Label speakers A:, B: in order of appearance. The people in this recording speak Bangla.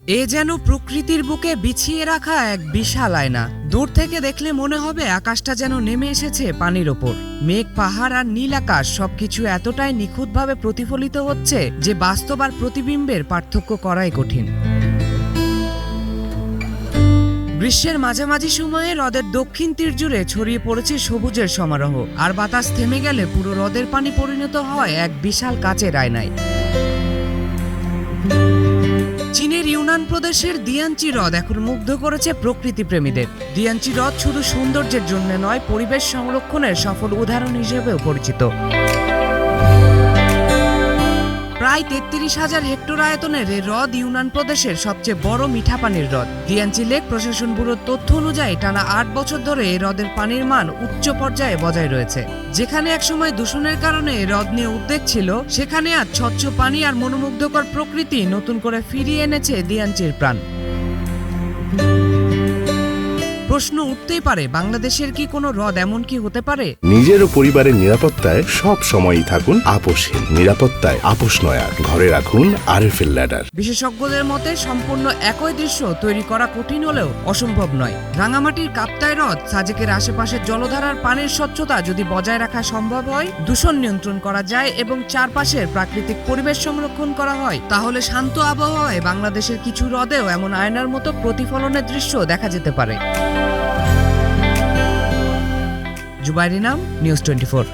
A: এ যেন প্রকৃতির বুকে বিছিয়ে রাখা এক বিশাল আয়না। দূর থেকে দেখলে মনে হবে আকাশটা যেন নেমে এসেছে পানির ওপর। মেঘ, পাহাড় আর নীল আকাশ সবকিছু এতটাই নিখুঁতভাবে প্রতিফলিত হচ্ছে যে বাস্তব আর প্রতিবিম্বের পার্থক্য করাই কঠিন। গ্রীষ্মের মাঝামাঝি সময়ে হ্রদের দক্ষিণ তীর জুড়ে ছড়িয়ে পড়েছে সবুজের সমারোহ, আর বাতাস থেমে গেলে পুরো হ্রদের পানি পরিণত হয় এক বিশাল কাচের আয়নায়। চীনের ইউনান প্রদেশের দিয়ানচি হ্রদ এখন মুগ্ধ করেছে প্রকৃতি প্রেমীদের। দিয়ানচি হ্রদ শুধু সৌন্দর্যের জন্য নয়, পরিবেশ সংরক্ষণের সফল উদাহরণ হিসেবেও পরিচিত। প্রায় 33,000 হেক্টর আয়তনের এই হ্রদ ইউনান প্রদেশের সবচেয়ে বড় মিঠা পানির হ্রদ। দিয়ানচি লেক প্রশাসন ব্যুরোর তথ্য অনুযায়ী টানা 8 বছর ধরে এই হ্রদের পানির মান উচ্চ পর্যায়ে বজায় রয়েছে। যেখানে একসময় দূষণের কারণে এই হ্রদ নিয়ে উদ্বেগ ছিল, সেখানে আজ স্বচ্ছ পানি আর মনোমুগ্ধকর প্রকৃতি নতুন করে ফিরিয়ে এনেছে দিয়ানচির প্রাণ। প্রশ্ন উঠতেই পারে, বাংলাদেশের কি কোনো হ্রদ এমন কি হতে পারে?
B: নিজের ও পরিবারের নিরাপত্তায় সব সময়ই থাকুন আপোষহীন। নিরাপত্তায় আপোষ নয়, আর ঘরে রাখুন আরএফএল ল্যাডার।
A: বিশেষজ্ঞদের মতে সম্পূর্ণ একই দৃশ্য তৈরি করা কঠিন হলেও অসম্ভব নয়। রাঙামাটির কাপ্তাই হ্রদ, সাজেকের আশেপাশের জলধারার পানির স্বচ্ছতা যদি বজায় রাখা সম্ভব হয়, দূষণ নিয়ন্ত্রণ করা যায় এবং চারপাশের প্রাকৃতিক পরিবেশ সংরক্ষণ করা হয়, তাহলে শান্ত আবহাওয়ায় বাংলাদেশের কিছু হ্রদেও এমন আয়নার মতো প্রতিফলনের দৃশ্য দেখা যেতে পারে। জুবাইর ইনাম, নিউজ 24।